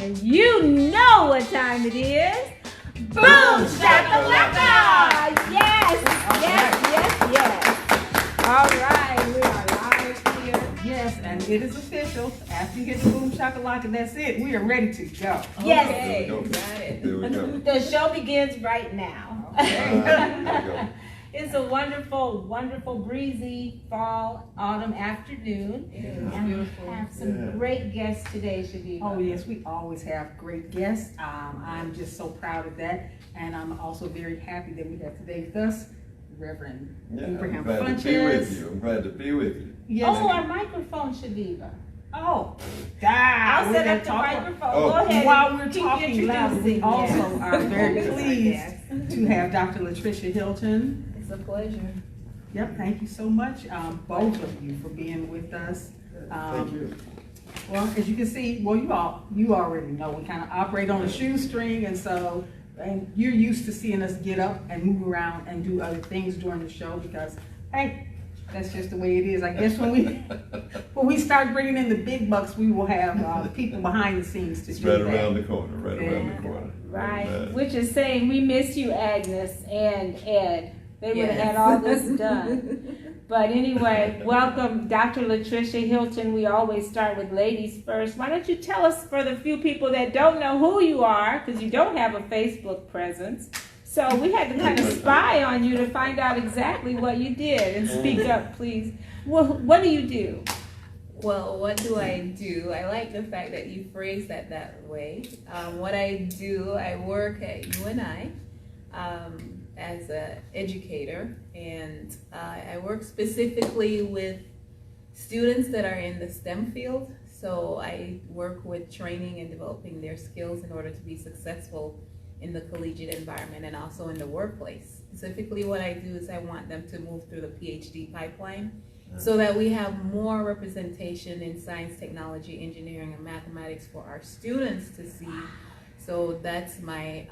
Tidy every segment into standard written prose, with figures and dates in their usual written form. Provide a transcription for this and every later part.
And you know what time it is. Boom shakalaka! Yes, yes. All right, we are live here. Yes, and it is official. After you hit the boom shakalaka, that's it. We are ready to go. Yes. There we go. There we go. The show begins right now. There we go. It's a wonderful, wonderful, breezy fall, autumn afternoon. And Beautiful. we have some great guests today, Chaveevah. Oh yes, we always have great guests. I'm just so proud of that. And I'm also very happy that we have today with us Reverend Abraham I'm glad Funchess. to be with you. I'm glad to be with you. Yes. Oh, our microphone, Chaveevah. Oh, I'll set up the microphone. Oh. Go ahead. While we're Keep talking loud, we introducing. also are very Yes. pleased to have Dr. Latrisha Hilton. It's a pleasure. Yep, thank you so much, both of you, for being with us. Thank you. Well, as you can see, well, you already know, we kind of operate on a shoestring, and you're used to seeing us get up and move around and do other things during the show because, hey, that's just the way it is. I guess when we start bringing in the big bucks, we will have people behind the scenes to It's do right that. around the corner, around the corner. Right, which is saying we miss you, Agnes and Ed. They would have had all this done. But anyway, welcome, Dr. Latrisha Hilton. We always start with ladies first. Why don't you tell us, for the few people that don't know who you are, because you don't have a Facebook presence, so we had to kind of spy on you to find out exactly what you did. And speak up, please. Well, what do you do? Well, what do? I like the fact that you phrased that way. What I do, I work at UNI as an educator, and I work specifically with students that are in the STEM field. So I work with training and developing their skills in order to be successful in the collegiate environment and also in the workplace. Specifically, what I do is I want them to move through the PhD pipeline, so that we have more representation in science, technology, engineering, and mathematics for our students to see. So that's my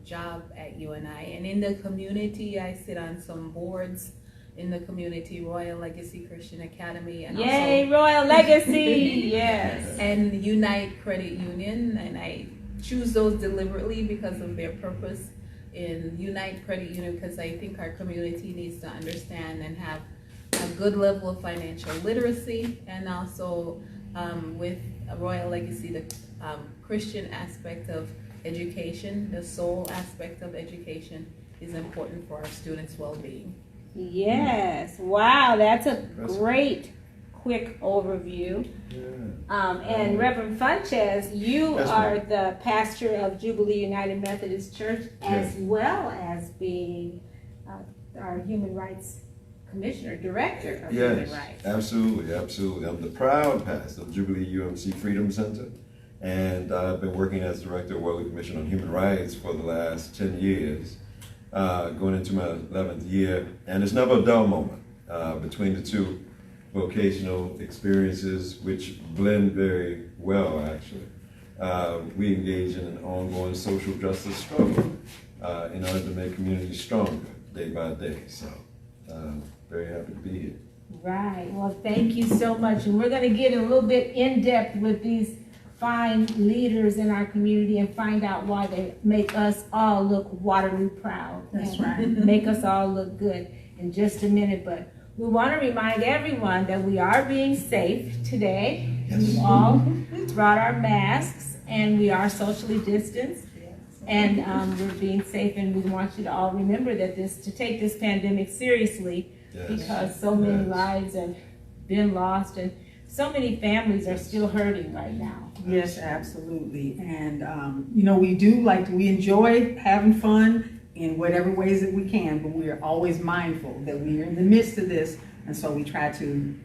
job at UNI. And in the community, I sit on some boards in the community, Royal Legacy Christian Academy. And Yay, also, Royal Legacy, yes. And Unite Credit Union, and I choose those deliberately because of their purpose in Unite Credit Union, because I think our community needs to understand and have a good level of financial literacy, and also with Royal Legacy, the Christian aspect of education, the soul aspect of education is important for our students' well-being. Yes, wow, that's a great quick overview. And Reverend Funchess, you are the pastor of Jubilee United Methodist Church, as well as being our Human Rights Commissioner, Director of Human Rights. Absolutely. I'm the proud pastor of Jubilee UMC Freedom Center, and I've been working as Director of Waterloo Commission on Human Rights for the last 10 years, going into my 11th year, and it's never a dull moment between the two vocational experiences, which blend very well, actually. We engage in an ongoing social justice struggle in order to make communities stronger day by day. So, very happy to be here. Right, well, thank you so much. And we're going to get a little bit in depth with these fine leaders in our community and find out why they make us all look Waterloo proud. That's right. Make us all look good in just a minute. But we want to remind everyone that we are being safe today. Yes. We all brought our masks and we are socially distanced. And we're being safe, and we want you to all remember that to take this pandemic seriously, because so many lives have been lost and so many families are still hurting right now. Yes, absolutely. And we enjoy having fun in whatever ways that we can, but we are always mindful that we are in the midst of this, and so we try to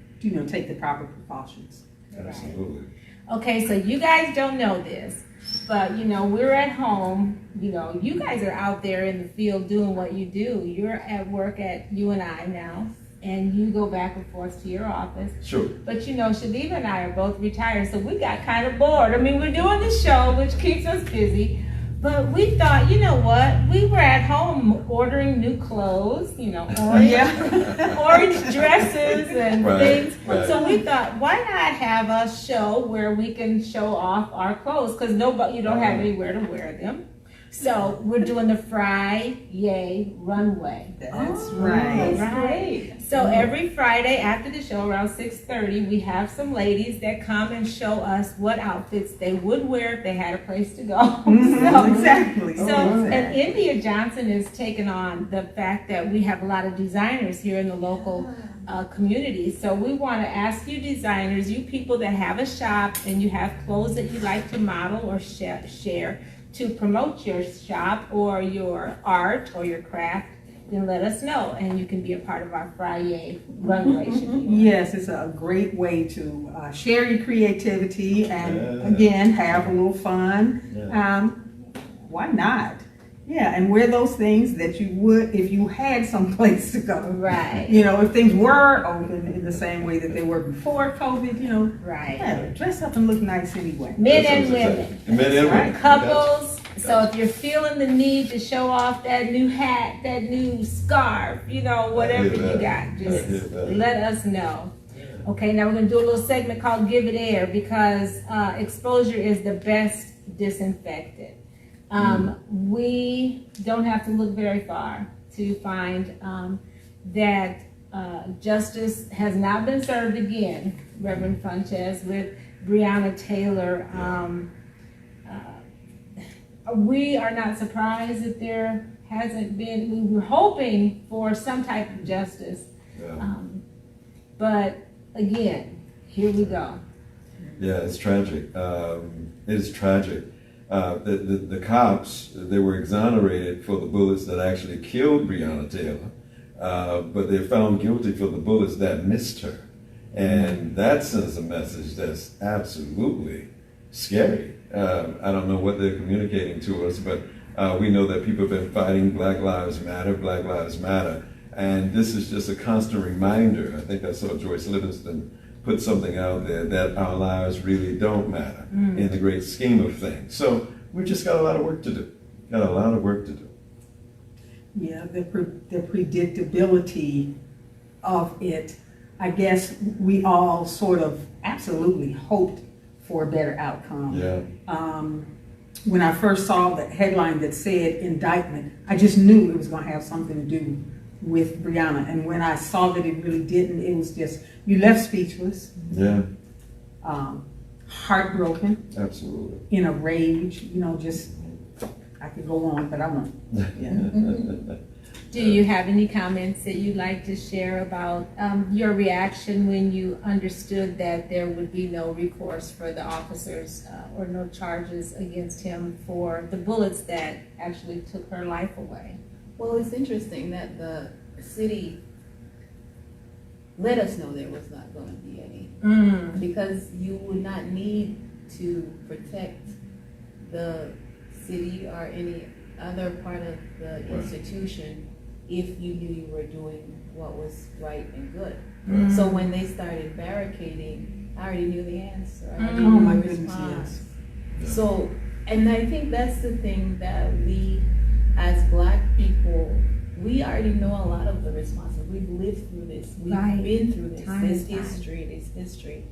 take the proper precautions. Absolutely. Okay, so you guys don't know this, but we're at home. You guys are out there in the field doing what you do. You're at work at UNI now, and you go back and forth to your office. Sure. But Chaveevah and I are both retired, so we got kind of bored. I mean, we're doing the show, which keeps us busy, But we thought, you know what? We were at home ordering new clothes, orange, orange dresses and things. Right. So we thought, why not have a show where we can show off our clothes? Because you don't have anywhere to wear them. So we're doing the Friday runway. That's right. Right. So every Friday after the show around 6:30, we have some ladies that come and show us what outfits they would wear if they had a place to go. Exactly. And India Johnson is taking on the fact that we have a lot of designers here in the local community. So we want to ask you designers, you people that have a shop and you have clothes that you like to model or share, to promote your shop or your art or your craft, then let us know, and you can be a part of our Friday runway. Yes, it's a great way to share your creativity and again have a little fun. Why not? Yeah, and wear those things that you would if you had some place to go. Right. If things were open in the same way that they were before COVID, Right. Yeah, dress up and look nice anyway. Men and women. Men and women. Couples. So if you're feeling the need to show off that new hat, that new scarf, whatever you got, just let us know. Okay, now we're going to do a little segment called Give It Air, because exposure is the best disinfectant. We don't have to look very far to find that justice has not been served again, Reverend Funchess, with Breonna Taylor. We are not surprised that there hasn't been. We were hoping for some type of justice. But again, here we go. Yeah, it's tragic. It is tragic. The cops, they were exonerated for the bullets that actually killed Breonna Taylor, but they're found guilty for the bullets that missed her. And that sends a message that's absolutely scary. I don't know what they're communicating to us, but we know that people have been fighting Black Lives Matter, and this is just a constant reminder. I think I saw Joyce Livingston put something out there that our lives really don't matter in the great scheme of things. So we've just got a lot of work to do. Yeah, the predictability of it, I guess we all sort of absolutely hoped for a better outcome. Yeah. When I first saw the headline that said indictment, I just knew it was going to have something to do with Breonna. And when I saw that it really didn't, it was just, you left speechless. Yeah. Heartbroken. Absolutely. In a rage, just, I could go on, but I won't. Yeah. Do you have any comments that you'd like to share about your reaction when you understood that there would be no recourse for the officers or no charges against him for the bullets that actually took her life away? Well, it's interesting that the city let us know there was not going to be any, because you would not need to protect the city or any other part of the institution if you knew you were doing what was right and good. So when they started barricading, I already knew the answer. I already knew the response. Yes. So, and I think that's the thing that we, as Black people, we already know a lot of the responses. We've lived through this. We've been through this history.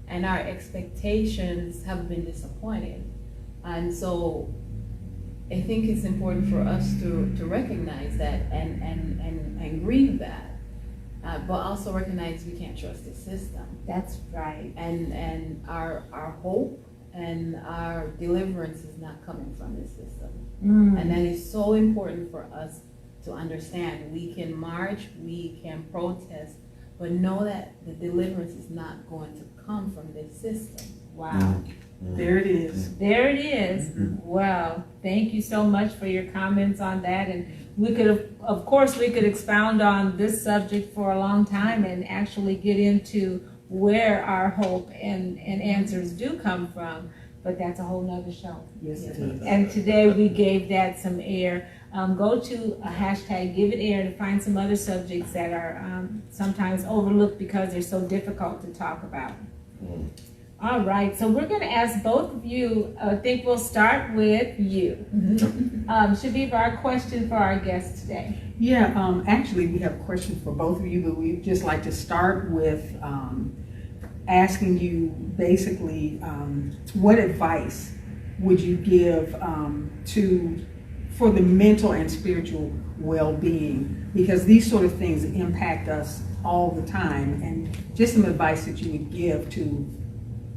And our expectations have been disappointed. And so I think it's important for us to recognize that and grieve that, but also recognize we can't trust the system. That's right. And our hope and our deliverance is not coming from the system. And that is so important for us to understand. We can march, we can protest, but know that the deliverance is not going to come from this system. Wow. There it is. There it is. Well, thank you so much for your comments on that. And we could, of course, we could expound on this subject for a long time and actually get into where our hope and answers do come from. But that's a whole nother show. Yes, it is. And today we gave that some air. Go to a hashtag Give It Air to find some other subjects that are sometimes overlooked because they're so difficult to talk about. All right, so we're going to ask both of you. I think we'll start with you. Chaveevah, our question for our guest today. Yeah, actually, we have a question for both of you, but we'd just like to start with asking you basically what advice would you give for the mental and spiritual well-being, because these sort of things impact us all the time, and just some advice that you would give to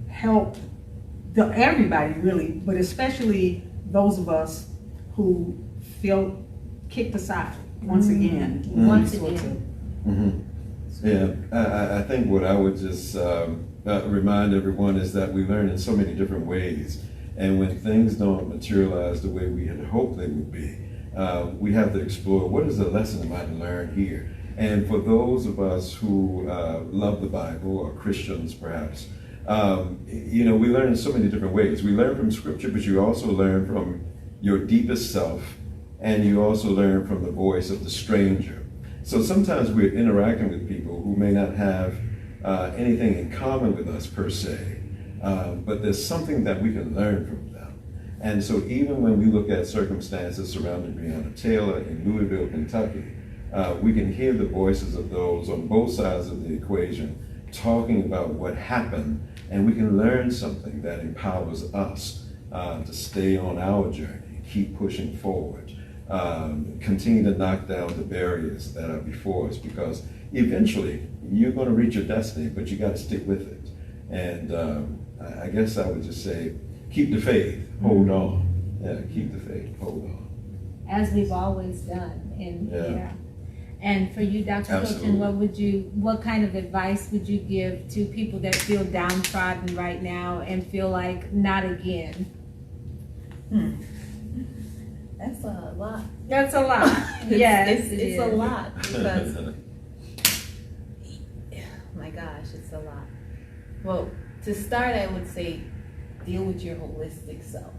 help everybody really, but especially those of us who feel kicked aside once again. Yeah, I think what I would just remind everyone is that we learn in so many different ways, and when things don't materialize the way we had hoped they would be, we have to explore what is the lesson I might learn here. And for those of us who love the Bible, or Christians perhaps, we learn in so many different ways. We learn from Scripture, but you also learn from your deepest self, and you also learn from the voice of the stranger. So sometimes we're interacting with people who may not have anything in common with us per se, but there's something that we can learn from them. And so even when we look at circumstances surrounding Breonna Taylor in Louisville, Kentucky, we can hear the voices of those on both sides of the equation talking about what happened, and we can learn something that empowers us to stay on our journey, keep pushing forward, continue to knock down the barriers that are before us, because eventually you're going to reach your destiny, but you got to stick with it. And I guess I would just say, keep the faith, hold on. Yeah, keep the faith, hold on. As we've always done. And Yeah. And for you, Dr. Absolutely. Hilton, what kind of advice would you give to people that feel downtrodden right now and feel like not again? That's a lot. That's a lot. Yes, it's a lot, because my gosh, it's a lot. Well, to start, I would say deal with your holistic self.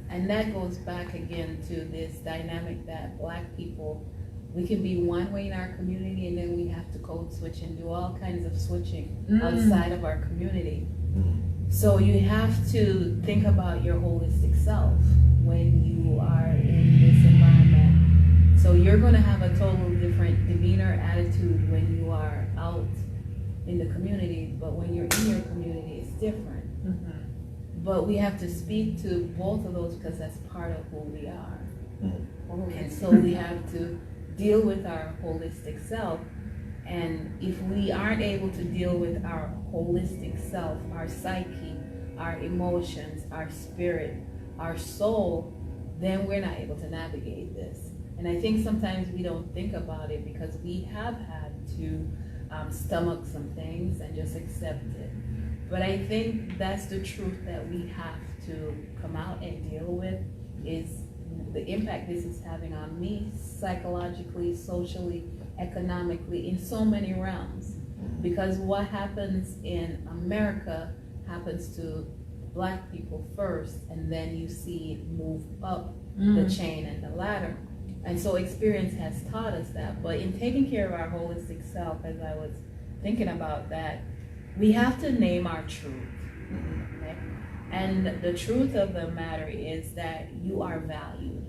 And that goes back again to this dynamic that Black people, we can be one way in our community, and then we have to code switch and do all kinds of switching outside of our community. So you have to think about your holistic self when you are in this environment. So you're going to have a totally different demeanor, attitude when you are out in the community, but when you're in your community, it's different. But we have to speak to both of those, because that's part of who we are. And so we have to deal with our holistic self. And if we aren't able to deal with our holistic self, our psyche, our emotions, our spirit, our soul, then we're not able to navigate this. And I think sometimes we don't think about it, because we have had to stomach some things and just accept it. But I think that's the truth that we have to come out and deal with, is the impact this is having on me psychologically, socially, economically, in so many realms. Because what happens in America happens to Black people first, and then you see it move up the chain and the ladder. And so experience has taught us that. But in taking care of our holistic self, as I was thinking about that, we have to name our truth. Okay? And the truth of the matter is that you are valued.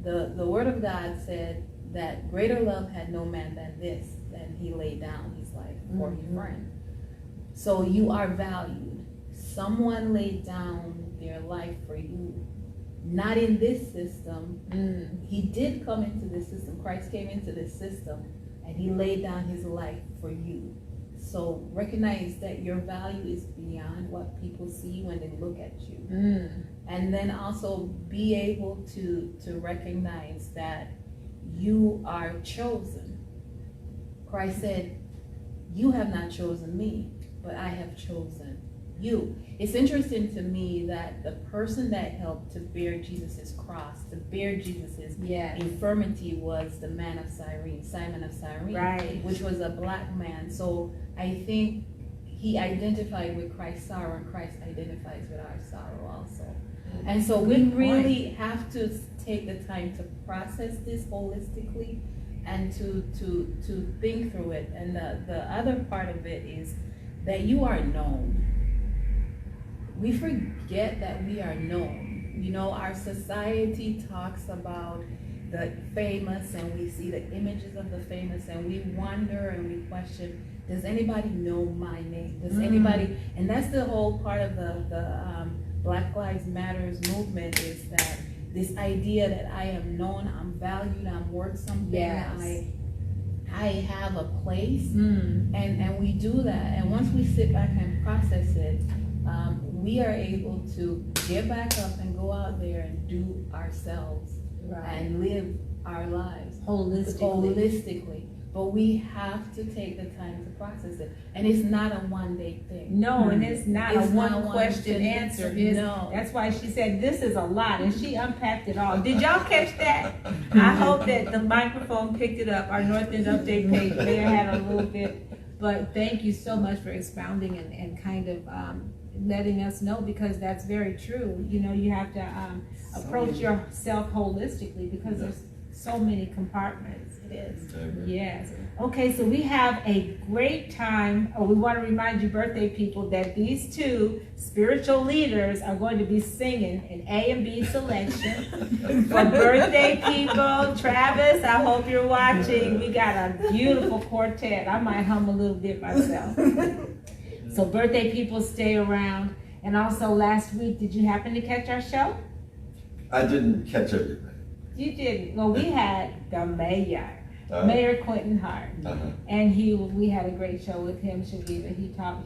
The Word of God said that greater love had no man than this, that he laid down his life for his friend. So you are valued. Someone laid down their life for you. Not in this system. He did come into this system. Christ came into this system, and he laid down his life for you. So recognize that your value is beyond what people see when they look at you. And then also be able to recognize that you are chosen. Christ said, you have not chosen me, but I have chosen you. It's interesting to me that the person that helped to bear Jesus' cross, to bear Jesus' infirmity, was the man of Cyrene, Simon of Cyrene, which was a Black man. So I think he identified with Christ's sorrow, and Christ identifies with our sorrow also. And so we really have to take the time to process this holistically and to think through it. And the other part of it is that you are known. We forget that we are known. You know, our society talks about the famous, and we see the images of the famous, and we wonder and we question, does anybody know my name? Does anybody, and that's the whole part of the Black Lives Matters movement, is that this idea that I am known, I'm valued, I'm worth something, Yes. I have a place, and we do that. And once we sit back and process it, we are able to get back up and go out there and do ourselves and live our lives holistically. But we have to take the time to process it, and it's not a one-day thing. No, and it's not It's a not one question answer. No. That's why she said this is a lot, and she unpacked it all. Did y'all catch that? I hope that the microphone picked it up. Our North End Update page may have had a little bit, but thank you so much for expounding and kind of letting us know, because that's very true. You know, you have to approach yourself holistically, because there's so many compartments. It is. Yes. Okay, so we have a great time. We want to remind you, birthday people, that these two spiritual leaders are going to be singing an A and B selection for birthday people. Travis, I hope you're watching. We got a beautiful quartet. I might hum a little bit myself. So birthday people, stay around. And also last week, did you happen to catch our show? I didn't catch everything. You didn't. Well, we had the mayor, Mayor Quentin Hart, and we had a great show with him, Chaveevah.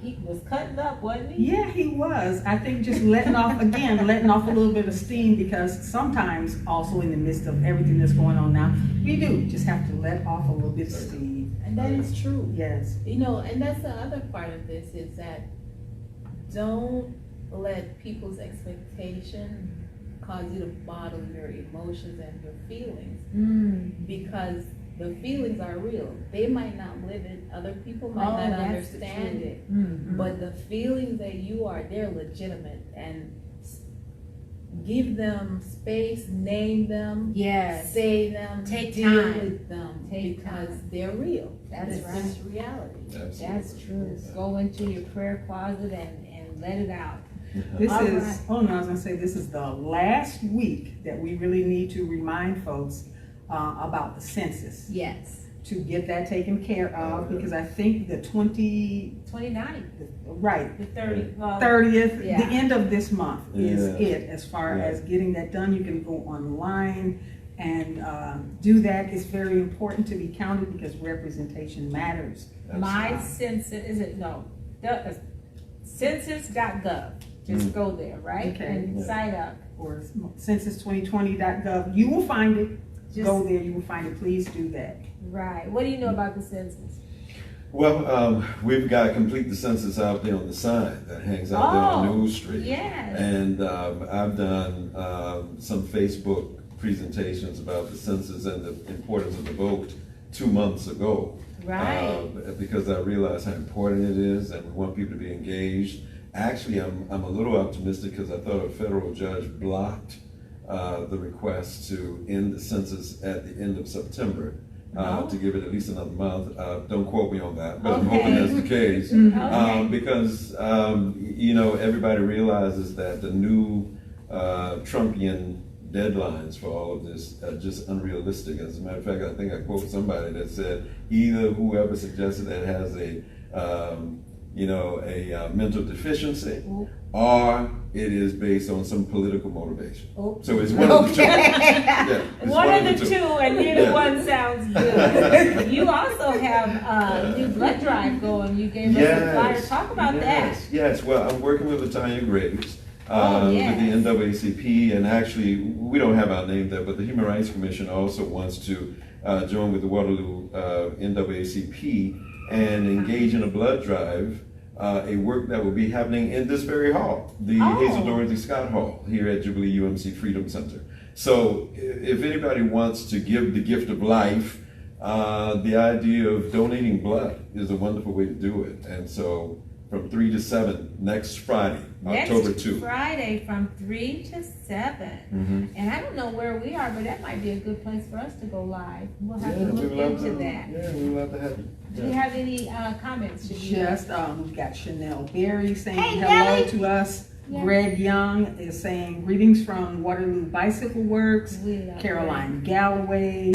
He was cutting up, wasn't he? Yeah, he was. I think just letting off a little bit of steam, because sometimes also in the midst of everything that's going on now, we do just have to let off a little bit of steam. And that is true. Yes. You know, and that's the other part of this, is that don't let people's expectation cause you to bottle your emotions and your feelings, because the feelings are real. They might not live it, other people might not understand it, but the feelings that you are, they're legitimate, and give them space, name them, say them, Take deal time. with them, Take because they're real. That's It's right. just reality. Absolutely. That's true. Go into your prayer closet and let it out. This All is, right. I was gonna say, this is the last week that we really need to remind folks about the census, Yes. to get that taken care of, because I think the 29th, right, the 30th. Well, 30th, Yeah. the end of this month is Yeah. it, as far Yeah. as getting that done. You can go online and do that. It's very important to be counted, because representation matters. my census, is it, no, the census.gov. Just go there, right? Okay. And Yeah. sign up. Or census2020.gov, you will find it. Just, Go there, you will find it. Please do that. Right. What do you know about the census? Well, we've got Complete the Census out there on the sign that hangs out there on News Street. Yes. And I've done some Facebook presentations about the census and the importance of the vote 2 months ago. Right. Because I realize how important it is, and we want people to be engaged. Actually, I'm a little optimistic, because I thought a federal judge blocked the request to end the census at the end of September, to give it at least another month. Don't quote me on that, but I'm hoping that's the case. Okay. Because, you know, everybody realizes that the new Trumpian deadlines for all of this are just unrealistic. As a matter of fact, I think I quote somebody that said, either whoever suggested that has a mental deficiency, or it is based on some political motivation. So it's one of the two. Yeah, it's One of the two, and neither Yeah. one sounds good. You also have a new blood drive going. You gave us a flyer. Talk about that. Yes, well, I'm working with Latanya Graves. Yes. With the NAACP, and actually, we don't have our name there, but the Human Rights Commission also wants to join with the Waterloo NAACP and engage in a blood drive, a work that will be happening in this very hall, the Hazel Dorothy Scott Hall, here at Jubilee UMC Freedom Center. So if anybody wants to give the gift of life, the idea of donating blood is a wonderful way to do it. And so from 3 to 7 next Friday, October Next 2. Friday from 3 to 7. And I don't know where we are, but that might be a good place for us to go live. We'll have to look into that. Yeah, we would love to have you. Do you have any comments? Just, we've got Chanel Berry saying Hey, hello Nelly. to us. Yeah. Greg Young is saying greetings from Waterloo Bicycle Works. We love Caroline Galloway,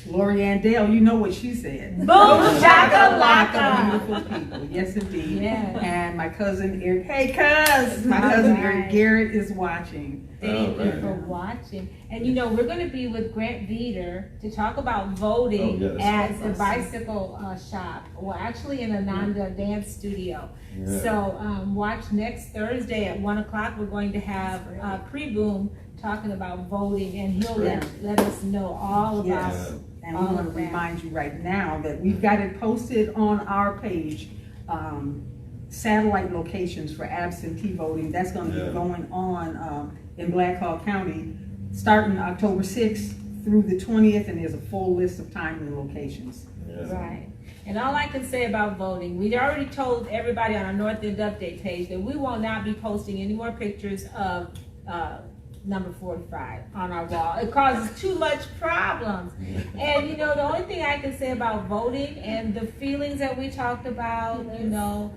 Lorianne Dale, you know what she said. Boom shakalaka. Beautiful people, yes indeed. Yeah. And my cousin Eric, hey cuz, my cousin All right. Eric Garrett is watching. Thank you All right. for watching. And you know, we're going to be with Grant Veeder to talk about voting Oh, yes. at the bicycle shop. Well, actually in Ananda Dance Studio. Yeah. So watch next Thursday at 1 o'clock. We're going to have Pre-Boom talking about voting, and he'll let us know all about Yeah. And we want to remind you right now that we've got it posted on our page, satellite locations for absentee voting. That's going to be going on in Black Hawk County starting October 6th through the 20th, and there's a full list of time and locations. Yeah. Right. And all I can say about voting, we already told everybody on our North End Update page that we will not be posting any more pictures of number 45 on our wall. It causes too much problems. And you know, the only thing I can say about voting and the feelings that we talked about, you know,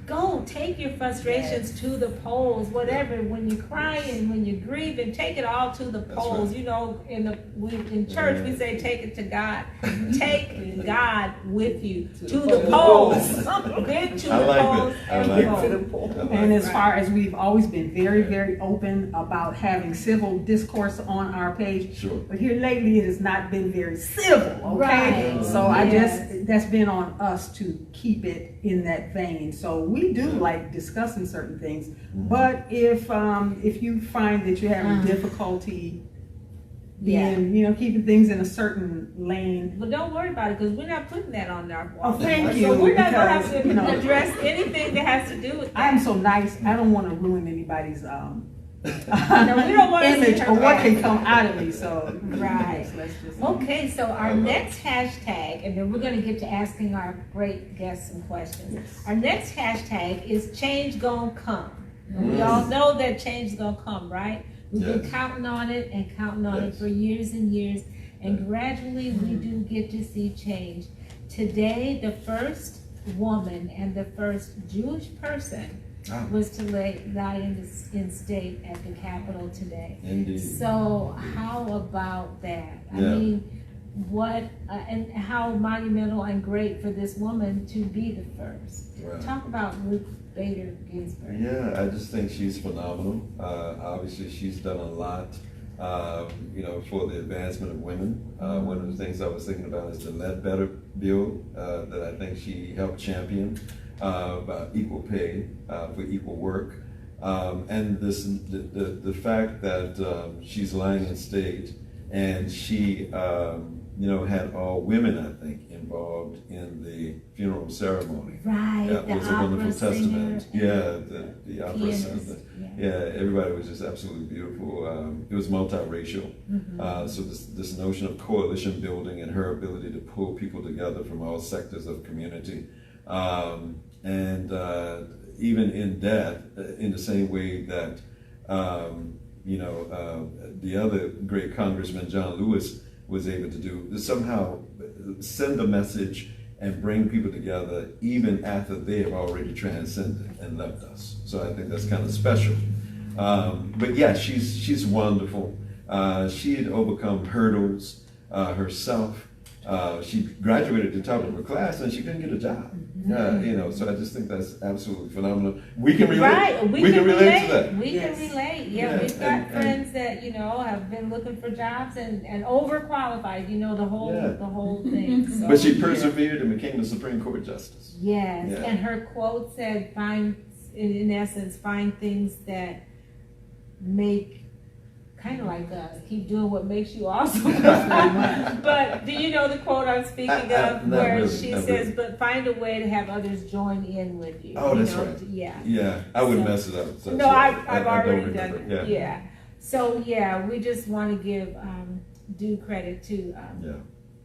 go take your frustrations to the polls, whatever. When you're crying, when you're grieving, take it all to the polls. right. You know, in church we say take it to God. Take God with you to the polls. Get to I the like polls that. I and like vote. that. And as far as we've always been very, very open about having civil discourse on our page, Sure. but here lately it has not been very civil, okay? Right. So Yes. that's been on us to keep it in that vein. So we do like discussing certain things, but if you find that you're having difficulty being, you know, keeping things in a certain lane. But don't worry about it, because we're not putting that on our wall. Oh, thank So you, we're not going to have because, to you know, address anything that has to do with that. I am so nice, I don't want to ruin anybody's No, we don't want to see image her or what can back. come out of me, so. Right. yes, let's just- Okay, so our I love next hashtag, and then we're going to get to asking our great guests some questions. Yes. Our next hashtag is change gon' come. And we all know that change is gonna come, right? We've been Yes. counting on it and counting on it Yes. for years and years, and gradually we do get to see change. Today, the first woman and the first Jewish person was to lie in state at the Capitol today. Indeed. So how about that? I Yeah. mean, what and how monumental and great for this woman to be the first. Right. Talk about Ruth Bader Ginsburg. Yeah, I just think she's phenomenal. Obviously, she's done a lot, you know, for the advancement of women. One of the things I was thinking about is the Ledbetter bill that I think she helped champion about equal pay for equal work. And the fact that she's lying in state and she, you know, had all women, I think, involved in the funeral ceremony. Right, That the was a wonderful opera singer. testament. Yeah, the opera Pianist, singer. yeah. Yeah, everybody was just absolutely beautiful. It was multiracial. So this notion of coalition building and her ability to pull people together from all sectors of community. And even in death, in the same way that, you know, the other great Congressman, John Lewis, was able to do, somehow send a message and bring people together even after they have already transcended and left us. So I think that's kind of special. But yeah, she's wonderful. She had overcome hurdles herself. She graduated at the top of her class and she couldn't get a job. You know, so I just think that's absolutely phenomenal. We can relate. Right, we can relate to that. We Yes. can relate. Yeah, Yeah, we've got and- friends that, you know, have been looking for jobs and overqualified, you know, the whole thing. So, But she persevered and became the Supreme Court Justice. yes, Yeah. and her quote said, in essence, find things that make, kind of like us, keep doing what makes you awesome. But do you know the quote I'm speaking of, Not where really, she not says, really. but find a way to have others join in with you. Oh, you that's know, right. Yeah. Yeah, I would So- mess it up. So No, I I've don't already remember. done it. Yeah. So yeah, we just want to give due credit to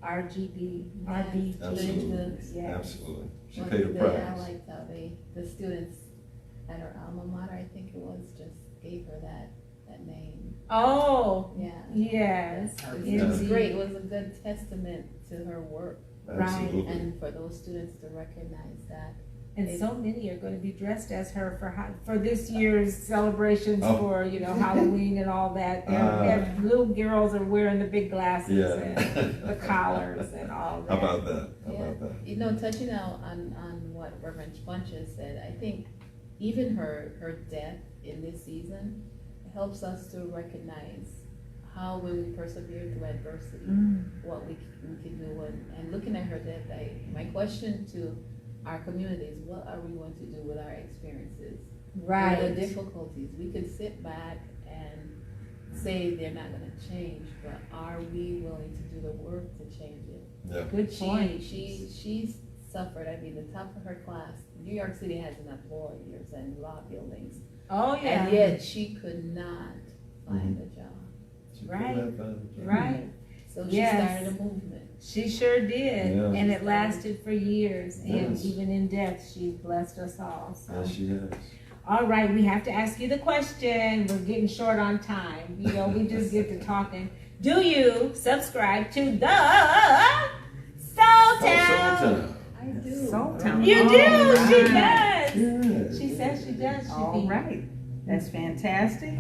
RBG. Absolutely, Yeah. absolutely. She Well, paid her I price. liked how the students at her alma mater, I think it was, just gave her that name. Oh, Yeah. yes. It was Indeed. great. It was a good testament to her work, Absolutely. and for those students to recognize that. And so many are going to be dressed as her for this year's celebrations Oh. for Halloween and all that. Their little girls are wearing the big glasses Yeah. and the collars and all that. How about that? How Yeah. about that? You know, touching on what Reverend Funchess said, I think even her death in this season helps us to recognize how when we persevere through adversity, what we can do. And looking at her death, my question to our community is, what are we going to do with our experiences? Right. With the difficulties. We could sit back and say they're not going to change, but are we willing to do the work to change it? Yeah. Good point. She suffered. I mean, the top of her class. New York City has enough lawyers and law buildings, Oh yeah. and yet she could not find a job. She Right. could have done it. Right. So she Yes. started a movement. She sure did, Yeah. and it lasted for years. And Yes. even in death, she blessed us all. So. Yes, she has. All right, we have to ask you the question. We're getting short on time. We just get to talking. Do you subscribe to the Soul Town? Town. I do. Soul Town. You do. All She right. does. Yeah. She says she does. All right. That's fantastic.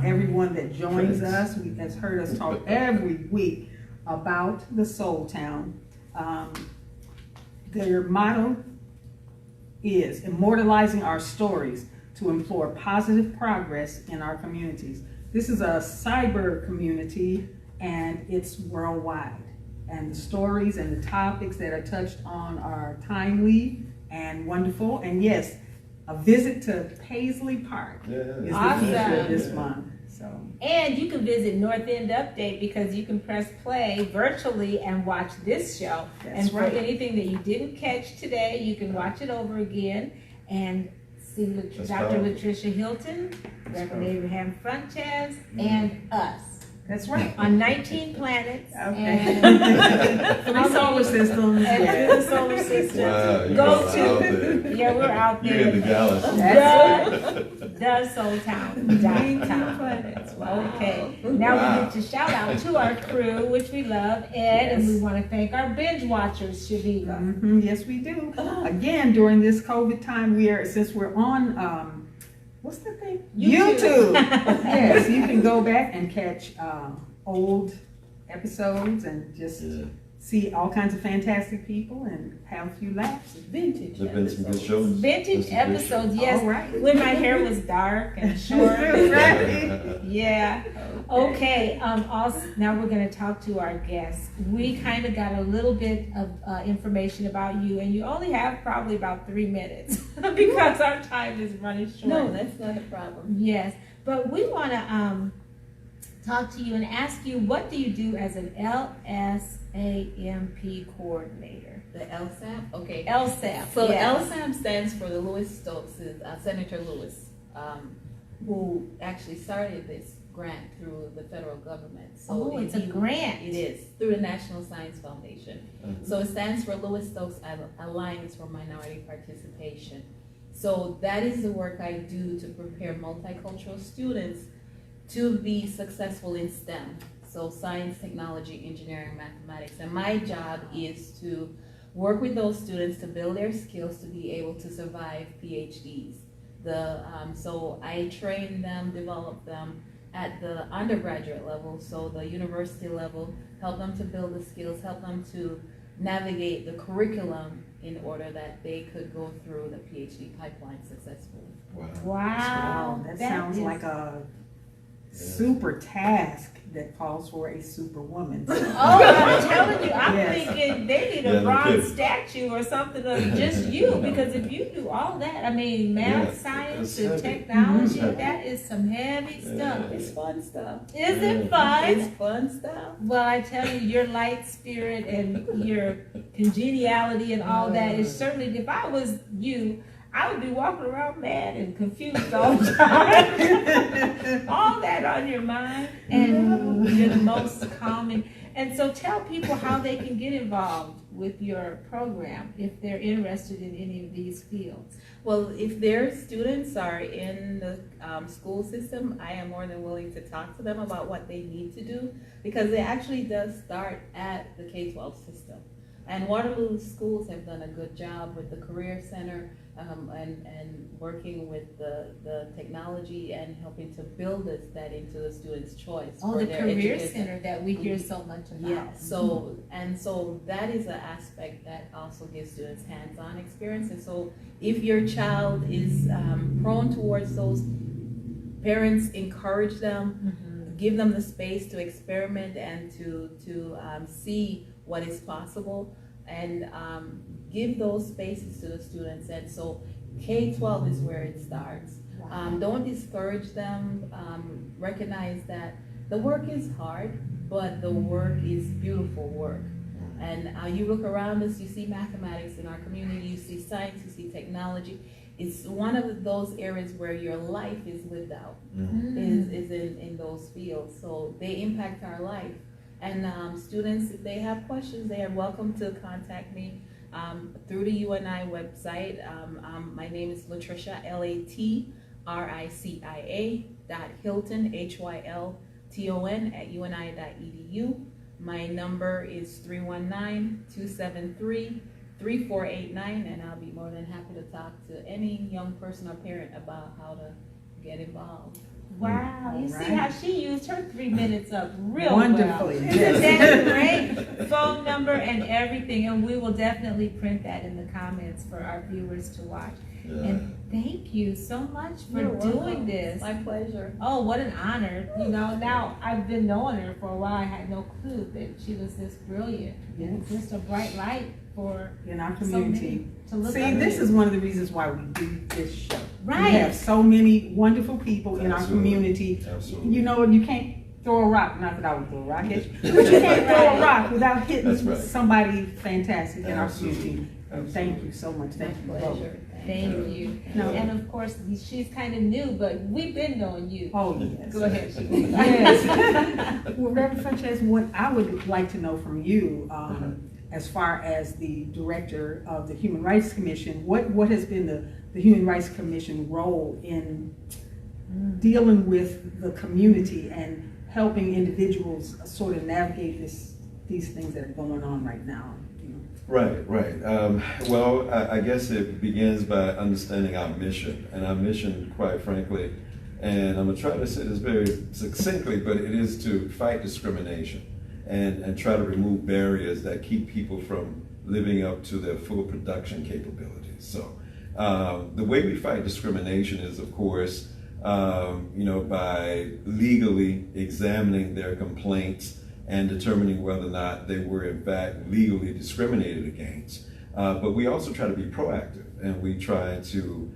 Everyone that joins us has heard us talk every week about the Soul Town. Their motto is immortalizing our stories to implore positive progress in our communities. This is a cyber community and it's worldwide. And the stories and the topics that are touched on are timely and wonderful. And yes, a visit to Paisley Park is Awesome. the feature this month. So And you can visit North End Update because you can press play virtually and watch this show. That's and for right. anything that you didn't catch today, you can watch it over again and see That's Dr. powerful. Latrisha Hilton, Reverend Abraham Funchess, and us that's right. on 19 planets Okay. and Three solar systems. and Yeah. through the solar system. Wow, you Go guys are out to there. yeah, we're out You're there. in the galaxy. The soultown.com. Okay. Now Wow. we get to shout out to our crew, which we love, Ed, and we want to thank our binge watchers, Chaveevah. Yes, we do. Again, during this COVID time, since we're on, what's the thing? YouTube. Yes, you can go back and catch old episodes and just Yeah. see all kinds of fantastic people and have a few laughs. Vintage. There've been some good episodes. shows. Vintage Some good episodes, yes. All right. When my hair was dark and short. Right. Yeah. Okay. Also, now we're going to talk to our guests. We kind of got a little bit of information about you, and you only have probably about 3 minutes because our time is running short. No, that's not a problem. Yes, but we want to talk to you and ask you, what do you do as an LSAMP coordinator? The LSAP? Okay. LSAP. So yes. LSAP stands for the Lewis Stokes, Senator Lewis, who actually started this grant through the federal government. So Oh, it's a grant. It is, through the National Science Foundation. Mhm. So it stands for Lewis Stokes Alliance for Minority Participation. So that is the work I do to prepare multicultural students to be successful in STEM. So science, technology, engineering, mathematics. And my job is to work with those students to build their skills to be able to survive PhDs. So I train them, develop them at the undergraduate level, so the university level, help them to build the skills, help them to navigate the curriculum in order that they could go through the PhD pipeline successfully. Wow. Wow. That sounds is- like a super task that calls for a super woman. Oh, I'm telling you, I'm Yes. thinking they need Yeah, a no bronze kidding. statue or something of just you, because if you do all that, I mean, math, Yeah, science, it's and heavy. technology, Mhm. that is some heavy Yeah. stuff. It's fun stuff. Is Yeah. it fun? It's fun stuff. Well, I tell you, your light spirit and your congeniality and all that is certainly, if I was you, I would be walking around mad and confused all the time. All that on your mind, and you're the most calming. And so tell people how they can get involved with your program if they're interested in any of these fields. Well, if their students are in the school system, I am more than willing to talk to them about what they need to do, because it actually does start at the K-12 system. And Waterloo schools have done a good job with the Career Center and working with the technology and helping to build that into the student's choice. Oh, for the their Career education. Center that we hear so much about. Yeah, so that is an aspect that also gives students hands-on experience. And so if your child is prone towards those, parents encourage them, give them the space to experiment and to see what is possible, and give those spaces to the students. And so K-12 is where it starts. Don't discourage them. Recognize that the work is hard, but the work is beautiful work. And you look around us, you see mathematics in our community, you see science, you see technology. It's one of those areas where your life is lived out, is in those fields. So they impact our life. And students, if they have questions, they are welcome to contact me through the UNI website. My name is Latrisha, Latricia.Hilton, Hilton @uni.edu. My number is 319-273-3489, and I'll be more than happy to talk to any young person or parent about how to get involved. Wow, you see how she used her 3 minutes up real Wonderfully, well. yes. Isn't that great? Phone number and everything, and we will definitely print that in the comments for our viewers to watch. Yeah. And thank you so much for You're doing welcome. this. My pleasure. Oh, what an honor. You know, now I've been knowing her for a while. I had no clue that she was this brilliant. Yes. Just a bright light for In our so community. many to look See, up this to. is one of the reasons why we do this show. Right. We have so many wonderful people in our Absolutely. community. Absolutely. You know, you can't throw a rock, not that I would throw a rock at you, but you can't throw a rock without hitting That's right. somebody fantastic in our Absolutely. community. And thank you so much. Thank you both. Pleasure. Thank you. No. And of course, she's kind of new, but we've been knowing you. Oh, yes. Go ahead. Yes. Well, Reverend Funchess, what I would like to know from you, as far as the director of the Human Rights Commission, what has been the Human Rights Commission role in dealing with the community and helping individuals sort of navigate these things that are going on right now? Right. Well, I guess it begins by understanding our mission. And our mission, quite frankly, and I'm going to try to say this very succinctly, but it is to fight discrimination and try to remove barriers that keep people from living up to their full production capabilities. So the way we fight discrimination is, of course, by legally examining their complaints and determining whether or not they were in fact legally discriminated against. But we also try to be proactive, and we try to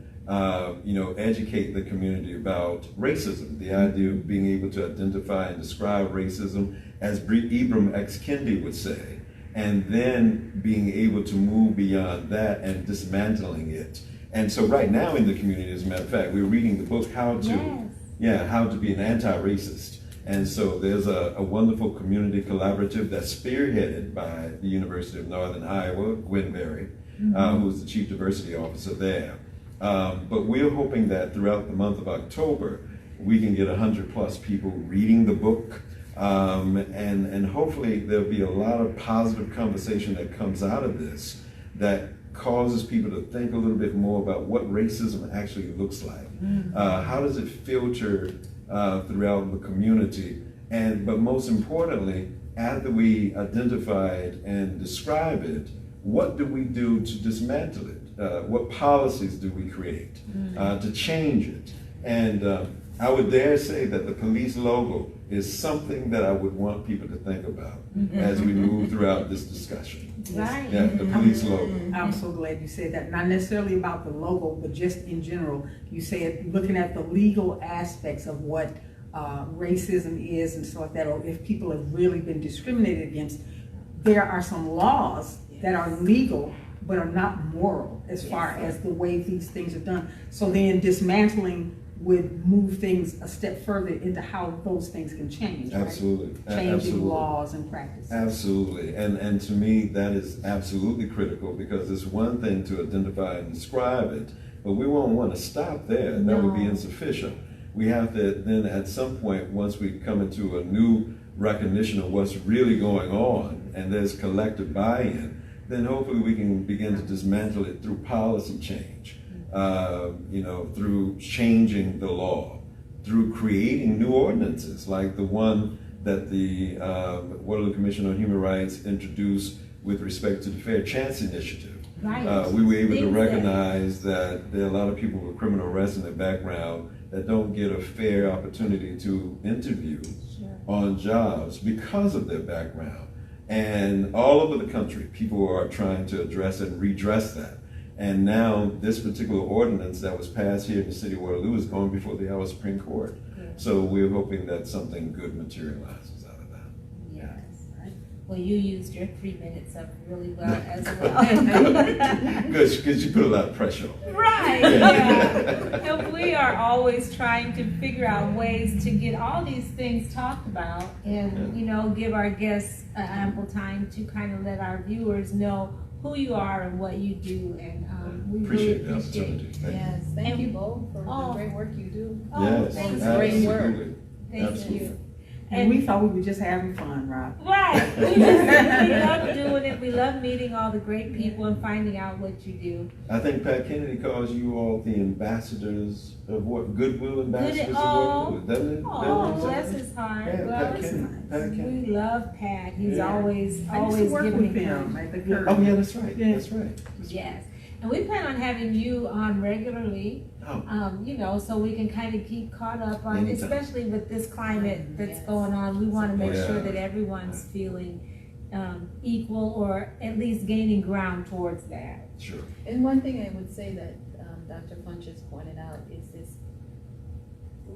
educate the community about racism, the idea of being able to identify and describe racism, as Ibram X. Kendi would say, and then being able to move beyond that and dismantling it. And so right now in the community, as a matter of fact, we're reading the book, How to Be an Anti-Racist. And so there's a wonderful community collaborative that's spearheaded by the University of Northern Iowa, Gwen Berry, who's the Chief Diversity Officer there. But we're hoping that throughout the month of October, we can get 100+ people reading the book. And hopefully there'll be a lot of positive conversation that comes out of this that causes people to think a little bit more about what racism actually looks like. How does it filter throughout the community? But most importantly, after we identify it and describe it, what do we do to dismantle it? What policies do we create to change it? And I would dare say that the police logo is something that I would want people to think about as we move throughout this discussion. Right. Yeah, the police logo. I'm so glad you said that. Not necessarily about the logo, but just in general. You said looking at the legal aspects of what racism is and stuff like that, or if people have really been discriminated against. There are some laws that are legal but are not moral as far as the way these things are done. So then dismantling would move things a step further into how those things can change, right? Absolutely. Changing Absolutely. laws and practices. Absolutely, and to me, that is absolutely critical, because it's one thing to identify and describe it, but we won't want to stop there. That would be No. insufficient. We have to then, at some point, once we come into a new recognition of what's really going on, and there's collective buy-in, then hopefully we can begin to dismantle it through policy change, through changing the law, through creating new ordinances like the one that the Waterloo Commission on Human Rights introduced with respect to the Fair Chance Initiative. Right. We were able to Things recognize that there are a lot of people with criminal arrests in their background that don't get a fair opportunity to interview on jobs because of their background. And all over the country, people are trying to address and redress that. And now this particular ordinance that was passed here in the city of Waterloo is going before the Iowa Supreme Court. So we're hoping that something good materializes out of that. Yes. Well, you used your 3 minutes up really well as well. Good, because you put a lot of pressure on. Right, yeah. And we are always trying to figure out ways to get all these things talked about and, give our guests ample time to kind of let our viewers know who you are and what you do. And we Appreciate really the appreciate opportunity. Thank you. Yes, thank you both for the great work you do. Yes, thank you. Great work. absolutely. Thank Absolutely. you. And we thought we were just having fun, Rob. Right. We love doing it. We love meeting all the great people and finding out what you do. I think Pat Kennedy calls you all the ambassadors of what? Goodwill ambassadors of Waterloo, doesn't it? Oh, bless his heart. Yeah, Well, Pat Kennedy. Pat Kennedy. we love Pat. He's Yeah. always I used to work giving with him encouragement. at the Curve. Oh, yeah, that's right. Yeah. That's right. Yes. And we plan on having you on regularly, Oh, so we can kind of keep caught up on, Anytime. especially with this climate that's Yes. going on. We want to make Yeah. sure that everyone's feeling equal, or at least gaining ground towards that. sure. And one thing I would say that Dr. Funchess pointed out is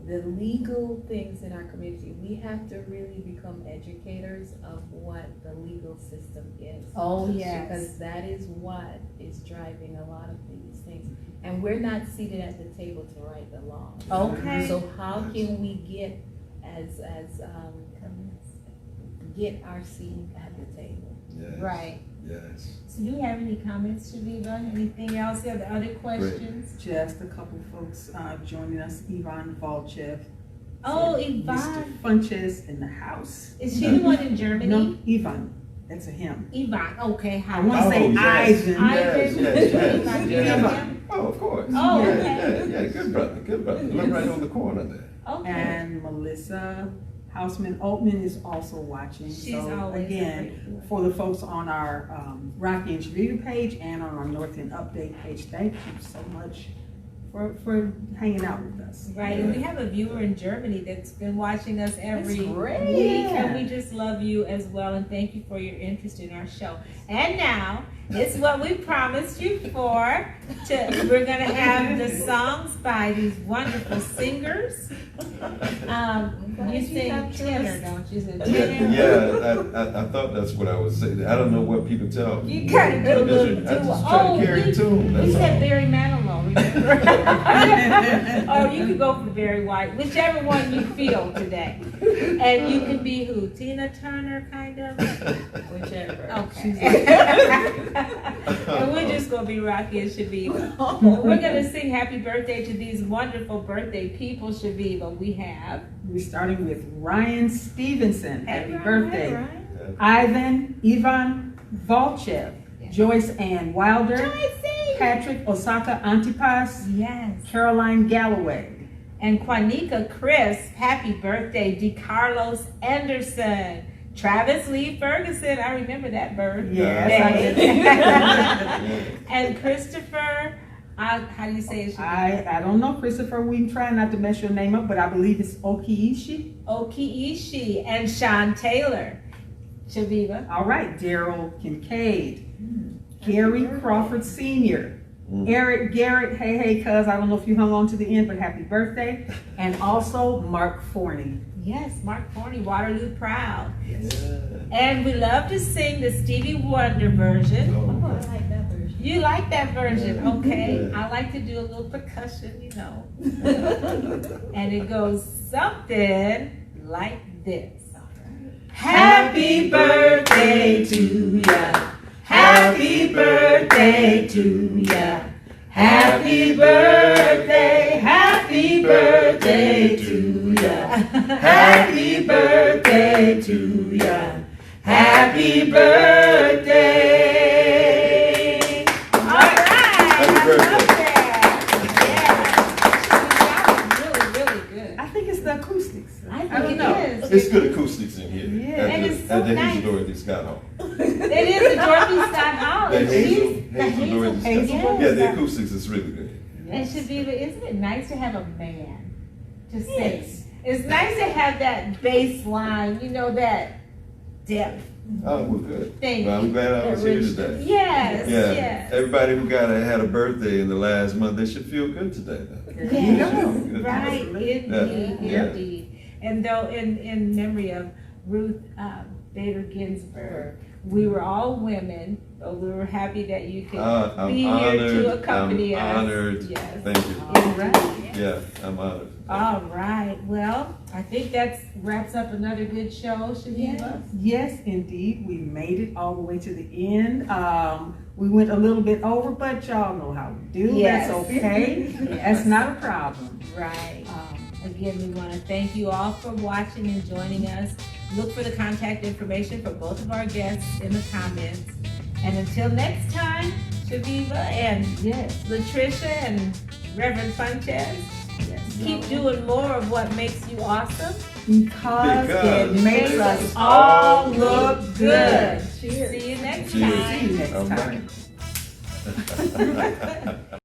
the legal things in our community. We have to really become educators of what the legal system is. Oh, yes. Because that is what is driving a lot of these things. And we're not seated at the table to write the law. Okay. So how can we get get our seat at the table? Yes. Right. Yes. So do you have any comments, Chaveevah? Anything else? Are there other questions? Just a couple folks joining us. Yvonne Volchev. Oh, Mr. Yvonne. Funchess in the house. Is she the one in Germany? No, Yvonne. That's a him. Yvonne. Okay. Hi. I want to say yes. Ivan. Yes, yes, Ivan. yes. Ivan. Oh, of course. Oh, Yeah, okay. yeah, good brother, good brother. Look right on the corner there. Okay. And Melissa Houseman Altman is also watching. She's so always again, for the folks on our Rocki and Chaveevah page and on our North End Update page, thank you so much for hanging out with us. Right, and we have a viewer in Germany that's been watching us every That's great. week, and we just love you as well, and thank you for your interest in our show. And now, it's what we promised you for. We're going to have the songs by these wonderful singers. You sing tenor, don't you? Tenor? Yeah, I thought that's what I was saying. I don't know what people tell me. You kind of do a little I just duo. try to carry a tune. You That's said all. Barry Manilow, remember? Or you could go for Barry White, whichever one you feel today. And you can be who? Tina Turner, kind of? Whichever. Okay. And we're just going to be Rocki and Chaveevah. We're going to sing happy birthday to these wonderful birthday people, Chaveevah. We have. We're starting with Ryan Stevenson. Happy Hey, Ryan. birthday. Ryan. Ivan Ivan Volchev. Joyce Ann Wilder. Joycey. Patrick Osaka Antipas. Yes. Caroline Galloway. And Quanika Chris, happy birthday. DeCarlos Anderson. Travis Lee Ferguson, I remember that bird. Yes, And Christopher, how do you say it? I don't know, Christopher. We try not to mess your name up, but I believe it's Okiishi. Okiishi. And Sean Taylor. Chaveevah. All right, Daryl Kincaid. Gary Crawford Sr. Eric Garrett, hey, cuz, I don't know if you hung on to the end, but happy birthday. And also Mark Forney. Yes, Mark Forney, Waterloo Proud. Yeah. And we love to sing the Stevie Wonder version. Oh, I like that version. You like that version, Yeah. okay? Yeah. I like to do a little percussion, you know. And it goes something like this. Happy birthday to ya. Happy birthday to ya. Happy birthday, happy birthday to ya. Happy birthday to ya. Happy birthday. All right. Happy birthday. Really, really good. I think it's the acoustics. I I think don't it know. is. It's good acoustics in here. Yeah. And it's so At the nice. Hazel Dorothy Scott Hall. It is a Dorothy Scott Hall. The and Hazel she's- Dorothy Scott. Hazel Yeah, Dorothy the Scott. acoustics is really good. And Chaveevah, isn't it nice to have a man to sing? Yes. It's nice to have that bass line, you know, that depth Oh, well, good. thing. Well, I'm glad I was here Rich- today. Yes, Yeah, yes. everybody who had a birthday in the last month, they should feel good today. Though. Yes, They should feel good right, today. indeed, Yeah. indeed. And though in memory of Ruth Bader Ginsburg, we were all women, but we were happy that you could I'm be honored. here to accompany us. I'm honored. Yes. Thank you. All right. Yeah, I'm honored. All right. Well, I think that wraps up another good show, Chaveevah. Yes, indeed. We made it all the way to the end. We went a little bit over, but y'all know how we do. Yes. That's okay. That's not a problem. Right. Again, we want to thank you all for watching and joining us. Look for the contact information for both of our guests in the comments. And until next time, Chaveevah and Yes. Latrisha and Reverend Funchess, keep doing more of what makes you awesome. Because it makes Makes us all look good. Cheers. See you next Cheers. time. See you next All time. right.